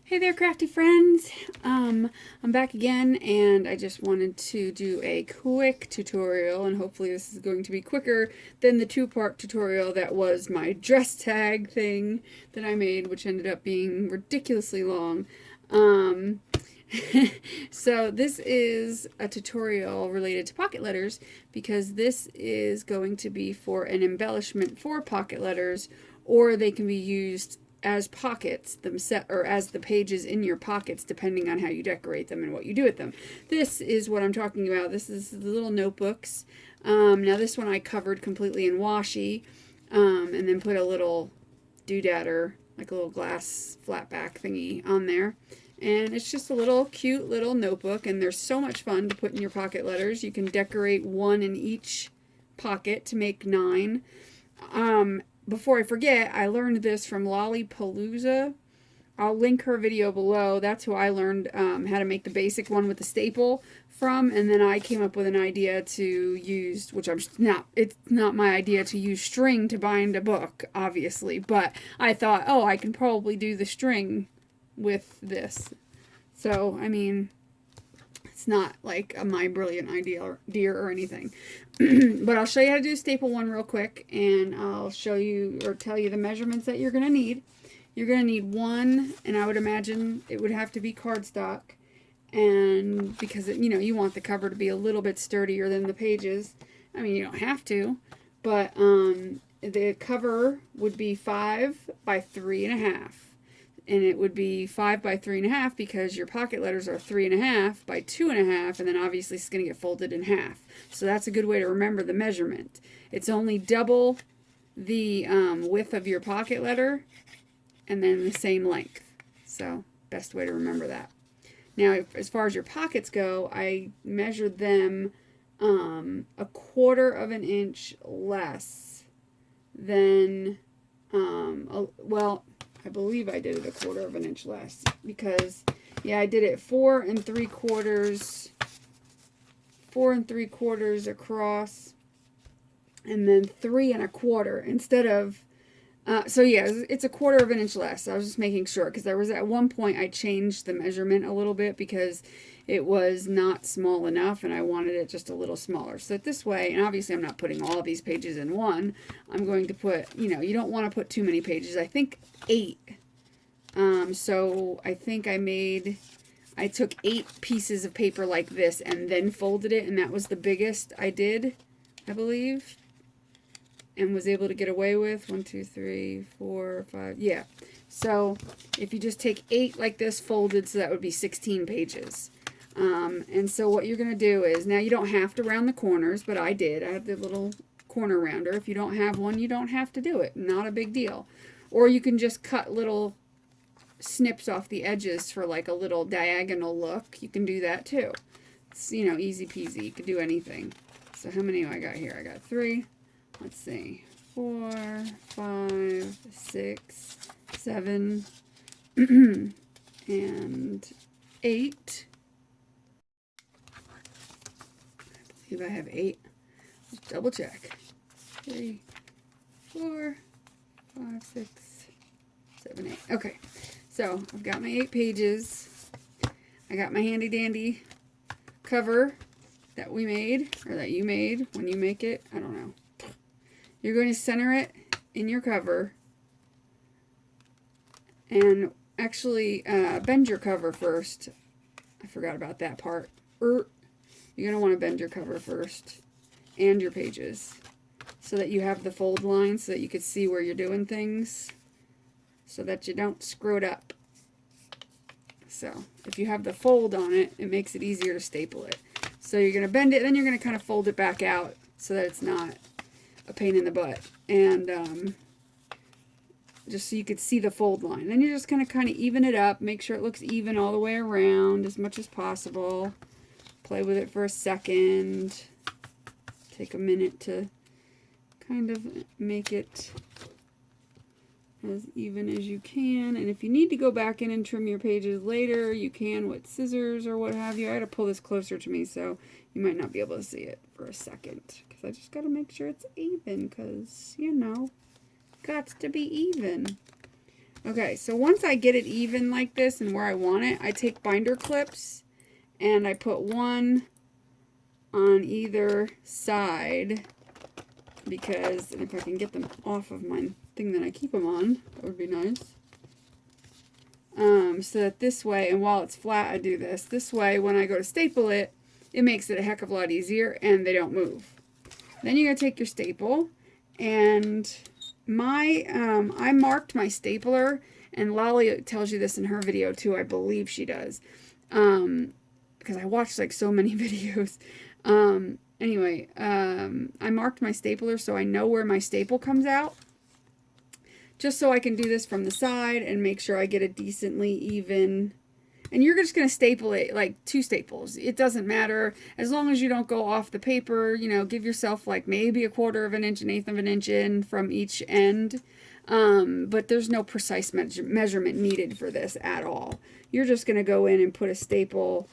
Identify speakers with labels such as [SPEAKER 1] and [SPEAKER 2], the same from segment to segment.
[SPEAKER 1] Hey there, crafty friends. I'm back again, and I just wanted to do a quick tutorial, and hopefully this is going to be quicker than the two-part tutorial that was my dress tag thing that I made, which ended up being ridiculously long. Um, so this is a tutorial related to pocket letters, because this is going to be for an embellishment for pocket letters, or they can be used as pockets themselves, or as the pages in your pockets, depending on how you decorate them and what you do with them. This is what I'm talking about. This is the little notebooks. Now this one I covered completely in washi, and then put a little doodad, like a little glass flat back thingy on there. And it's just a little cute little notebook, and they're so much fun to put in your pocket letters. You can decorate one in each pocket to make 9. Before I forget, I learned this from Lolly Palooza. I'll link her video below. That's who I learned how to make the basic one with the staple from, and then I came up with an idea to use, which it's not my idea to use string to bind a book, obviously, but I thought, oh, I can probably do the string with this. So, I mean, it's not like my brilliant idea or anything. But I'll show you how to do staple one real quick, and I'll show you or tell you the measurements that you're going to need. You're going to need one, and I would imagine it would have to be cardstock, and because you want the cover to be a little bit sturdier than the pages. I mean, you don't have to, but the cover would be 5 by 3.5. And it would be 5 by 3.5 because your pocket letters are 3.5 by 2.5, and then obviously it's going to get folded in half. So that's a good way to remember the measurement. It's only double the width of your pocket letter, and then the same length. So best way to remember that. Now, as far as your pockets go, I measured them 1/4 of an inch less than, well, I believe I did it 1/4 of an inch less, because yeah, I did it 4 3/4 across, and then 3 1/4 instead of so yeah, it's 1/4 of an inch less. I was just making sure, because there was at one point I changed the measurement a little bit because it was not small enough and I wanted it just a little smaller. So this way, and obviously I'm not putting all of these pages in one. I'm going to put, you don't want to put too many pages. I think 8. So I think I took 8 pieces of paper like this and then folded it, and that was the biggest I did, I believe, and was able to get away with 1, 2, 3, 4, 5. Yeah. So if you just take 8 like this folded, so that would be 16 pages. And so what you're going to do is, now you don't have to round the corners, but I did. I have the little corner rounder. If you don't have one, you don't have to do it. Not a big deal. Or you can just cut little snips off the edges for like a little diagonal look. You can do that too. It's, easy peasy. You can do anything. So how many do I got here? I got 3. Let's see. 4, 5, 6, 7, and 8. I believe I have 8. Let's double check. 3, 4, 5, 6, 7, 8. Okay. So I've got my 8 pages. I got my handy dandy cover that we made, or that you made when you make it. I don't know. You're going to center it in your cover, and actually bend your cover first. I forgot about that part. You're going to want to bend your cover first, and your pages, so that you have the fold line, so that you can see where you're doing things, so that you don't screw it up. So if you have the fold on it, it makes it easier to staple it. So you're going to bend it, then you're going to kind of fold it back out so that it's not a pain in the butt, and just so you could see the fold line. Then you're just going to kind of even it up, make sure it looks even all the way around as much as possible. Play with it for a second. Take a minute to kind of make it as even as you can. And if you need to go back in and trim your pages later, you can with scissors or what have you. I had to pull this closer to me, so you might not be able to see it for a second, because I just got to make sure it's even, because, got to be even. Okay, so once I get it even like this and where I want it, I take binder clips and I put one on either side, because, and if I can get them off of my thing that I keep them on, that would be nice. So that this way, and while it's flat, I do this. This way, when I go to staple it, it makes it a heck of a lot easier and they don't move. Then you're going to take your staple, and I marked my stapler, and Lolly tells you this in her video too, I believe she does, because I watched like so many videos. Anyway, I marked my stapler so I know where my staple comes out, just so I can do this from the side and make sure I get it decently even. And you're just going to staple it like 2 staples. It doesn't matter, as long as you don't go off the paper. You know, give yourself like maybe 1/4 of an inch, 1/8 of an inch in from each end. But there's no precise measurement needed for this at all. You're just going to go in and put a staple,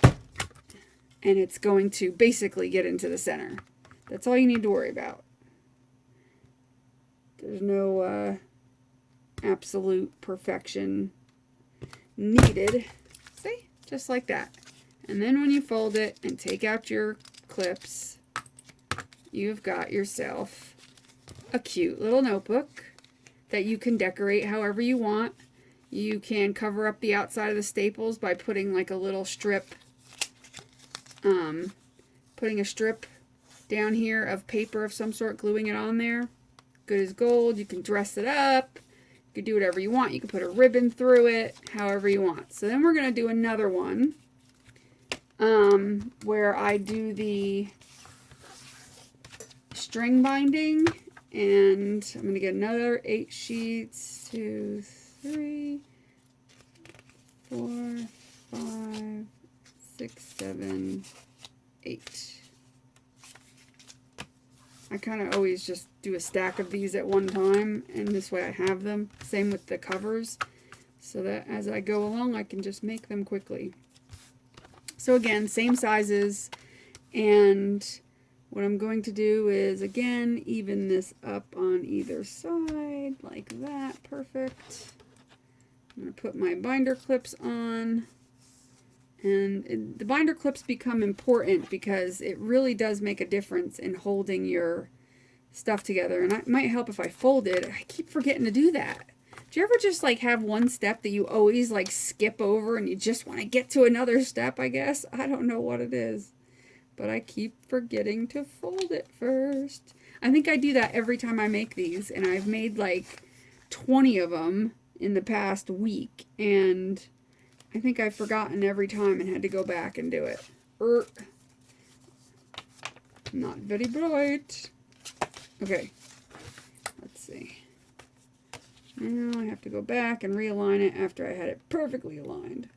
[SPEAKER 1] and it's going to basically get into the center. That's all you need to worry about. There's no absolute perfection needed. See? Just like that. And then when you fold it and take out your clips, you've got yourself a cute little notebook that you can decorate however you want. You can cover up the outside of the staples by putting like a little strip, putting a strip down here of paper of some sort, gluing it on there. Good as gold. You can dress it up. You can do whatever you want. You can put a ribbon through it, however you want. So then we're going to do another one where I do the string binding, and I'm going to get another 8 sheets, 2, 3, 4, 5, 6, 7, 8. I kind of always just do a stack of these at one time, and this way I have them. Same with the covers, so that as I go along I can just make them quickly. So again, same sizes, and what I'm going to do is again even this up on either side like that. Perfect. I'm going to put my binder clips on. And the binder clips become important because it really does make a difference in holding your stuff together. And it might help if I fold it. I keep forgetting to do that. Do you ever just like have one step that you always like skip over and you just want to get to another step, I guess? I don't know what it is, but I keep forgetting to fold it first. I think I do that every time I make these, and I've made like 20 of them in the past week, and I think I've forgotten every time and had to go back and do it. Not very bright. Okay, let's see. Now I have to go back and realign it after I had it perfectly aligned.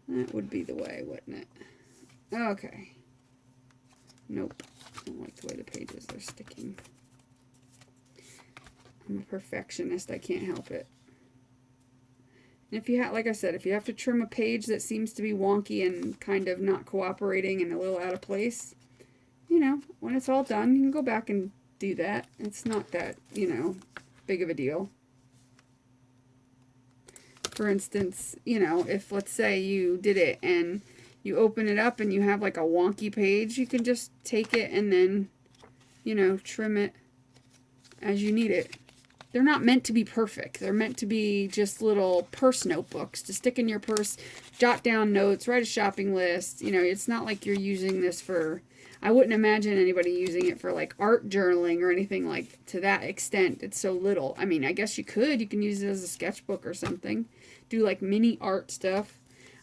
[SPEAKER 1] That would be the way, wouldn't it? Okay. Nope. I don't like the way the pages are sticking. I'm a perfectionist. I can't help it. And if you have, like I said, if you have to trim a page that seems to be wonky and kind of not cooperating and a little out of place, you know, when it's all done, you can go back and do that. It's not that, you know, big of a deal. For instance, you know, if let's say you did it and you open it up and you have like a wonky page, you can just take it and then, you know, trim it as you need it. They're not meant to be perfect. They're meant to be just little purse notebooks to stick in your purse, jot down notes, write a shopping list. You know, it's not like you're using this for, I wouldn't imagine anybody using it for like art journaling or anything like to that extent. It's so little. I mean, I guess you could. You can use it as a sketchbook or something. Do like mini art stuff.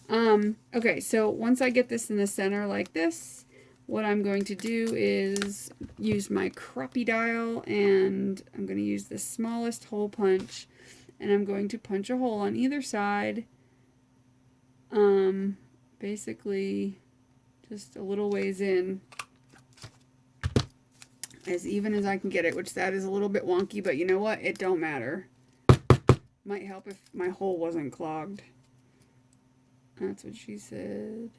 [SPEAKER 1] Okay, so once I get this in the center like this, what I'm going to do is use my crappy dial, and I'm going to use the smallest hole punch, and I'm going to punch a hole on either side, basically just a little ways in, as even as I can get it, which that is a little bit wonky, but you know what? It don't matter. Might help if my hole wasn't clogged. That's what she said.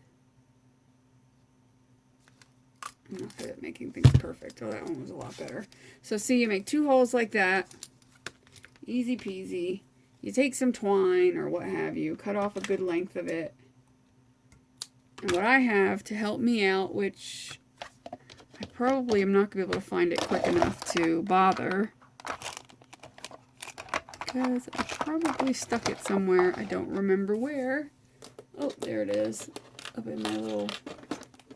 [SPEAKER 1] I'm not good at making things perfect. Oh, that one was a lot better. So see, you make 2 holes like that. Easy peasy. You take some twine or what have you, cut off a good length of it. And what I have to help me out, which I probably am not going to be able to find it quick enough to bother, because I probably stuck it somewhere. I don't remember where. Oh, there it is, up in my little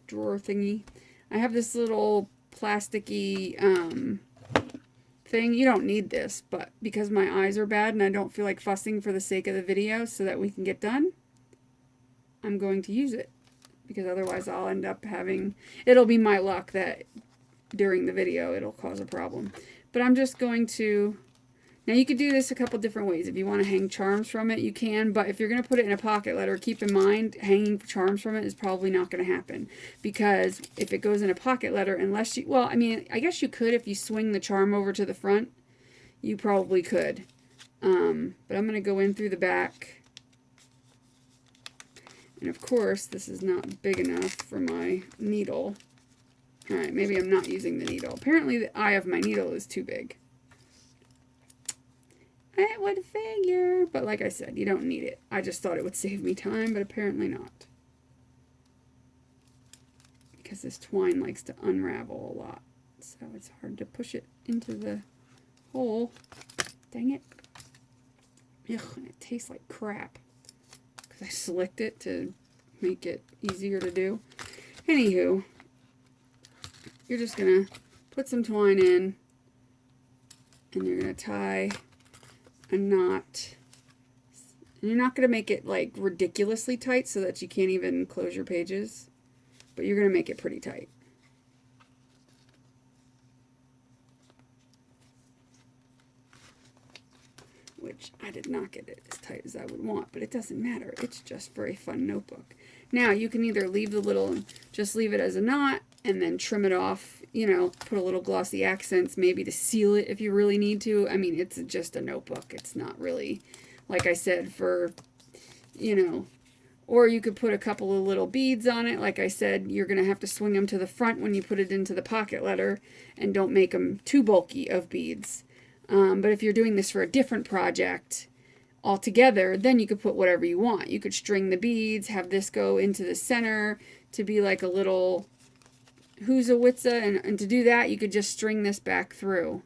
[SPEAKER 1] drawer thingy. I have this little plasticky thing. You don't need this, but because my eyes are bad and I don't feel like fussing for the sake of the video so that we can get done, I'm going to use it. Because otherwise I'll end up having, it'll be my luck that during the video it'll cause a problem. But I'm just going to, now you could do this a couple different ways. If you want to hang charms from it, you can. But if you're going to put it in a pocket letter, keep in mind hanging charms from it is probably not going to happen. Because if it goes in a pocket letter, unless you, well, I mean, I guess you could if you swing the charm over to the front. You probably could. But I'm going to go in through the back. And of course, this is not big enough for my needle. Alright, maybe I'm not using the needle. Apparently the eye of my needle is too big. I would figure, but like I said, you don't need it. I just thought it would save me time, but apparently not. Because this twine likes to unravel a lot. So it's hard to push it into the hole. Dang it. Ugh, and it tastes like crap. I slicked it to make it easier to do. Anywho, you're just going to put some twine in and you're going to tie a knot. And you're not going to make it like ridiculously tight so that you can't even close your pages, but you're going to make it pretty tight. Which I did not get it as tight as I would want, but it doesn't matter. It's just for a fun notebook. Now, you can either leave the little, just leave it as a knot, and then trim it off, you know, put a little glossy accents, maybe to seal it if you really need to. I mean, it's just a notebook. It's not really, like I said, for, you know, or you could put a couple of little beads on it. Like I said, you're going to have to swing them to the front when you put it into the pocket letter, and don't make them too bulky of beads. But if you're doing this for a different project altogether, then you could put whatever you want. You could string the beads, have this go into the center to be like a little Hoosawitza, and to do that, you could just string this back through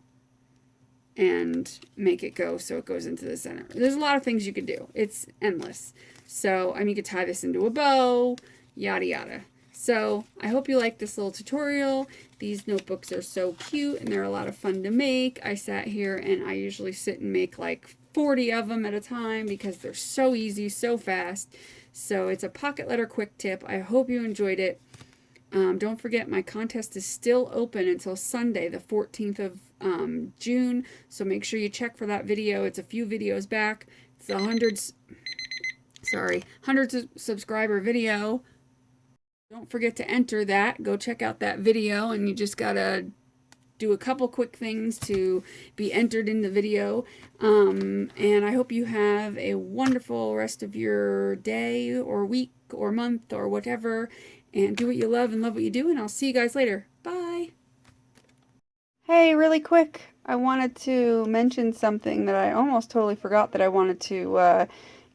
[SPEAKER 1] and make it go so it goes into the center. There's a lot of things you could do. It's endless. So, I mean, you could tie this into a bow, yada yada. So, I hope you like this little tutorial. These notebooks are so cute and they're a lot of fun to make. I sat here and I usually sit and make like 40 of them at a time because they're so easy, so fast. So it's a pocket letter quick tip. I hope you enjoyed it. Don't forget, my contest is still open until Sunday, the 14th of June. So make sure you check for that video. It's a few videos back. It's the hundreds subscriber video. Don't forget to enter that. Go check out that video, and you just gotta do a couple quick things to be entered in the video. And I hope you have a wonderful rest of your day or week or month or whatever. And do what you love and love what you do. And I'll see you guys later. Bye. Hey, really quick. I wanted to mention something that I almost totally forgot that I wanted to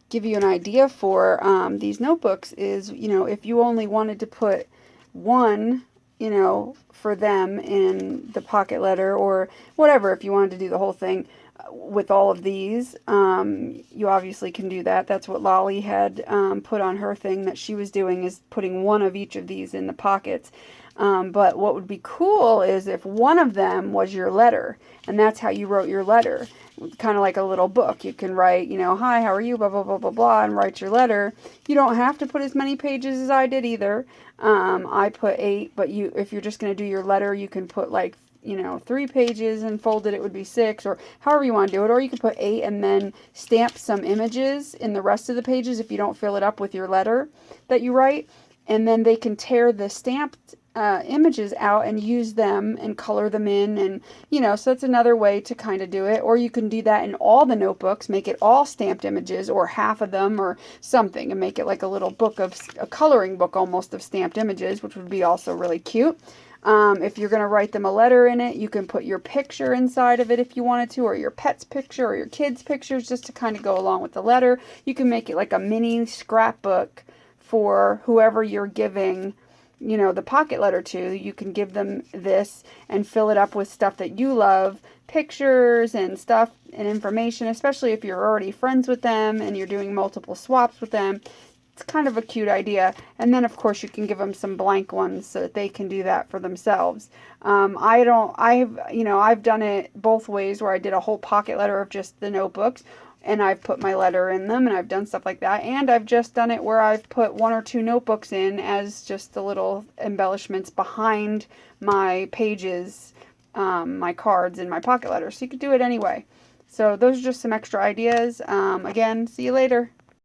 [SPEAKER 1] give you an idea for these notebooks is, you know, if you only wanted to put one, you know, for them in the pocket letter or whatever, if you wanted to do the whole thing with all of these, you obviously can do that. That's what Lolly had put on her thing that she was doing, is putting one of each of these in the pockets. But what would be cool is if one of them was your letter, and that's how you wrote your letter. Kind of like a little book. You can write, you know, hi, how are you, blah, blah, blah, blah, blah, and write your letter. You don't have to put as many pages as I did either. I put 8, but if you're just going to do your letter, you can put like, you know, 3 pages and folded it would be 6, or however you want to do it. Or you could put 8 and then stamp some images in the rest of the pages if you don't fill it up with your letter that you write. And then they can tear the stamped images out and use them and color them in, and you know, so that's another way to kind of do it. Or you can do that in all the notebooks, make it all stamped images or half of them or something, and make it like a little book of a coloring book almost of stamped images, which would be also really cute. If you're going to write them a letter in it, you can put your picture inside of it if you wanted to, or your pet's picture, or your kids' pictures, just to kind of go along with the letter. You can make it like a mini scrapbook for whoever you're giving, you know, the pocket letter to. You can give them this and fill it up with stuff that you love, pictures and stuff and information, especially if you're already friends with them and you're doing multiple swaps with them. It's kind of a cute idea. And then of course you can give them some blank ones so that they can do that for themselves. I've done it both ways, where I did a whole pocket letter of just the notebooks and I've put my letter in them, and I've done stuff like that. And I've just done it where I've put 1 or 2 notebooks in as just the little embellishments behind my pages, my cards and my pocket letters. So you could do it anyway. So those are just some extra ideas. Again, see you later.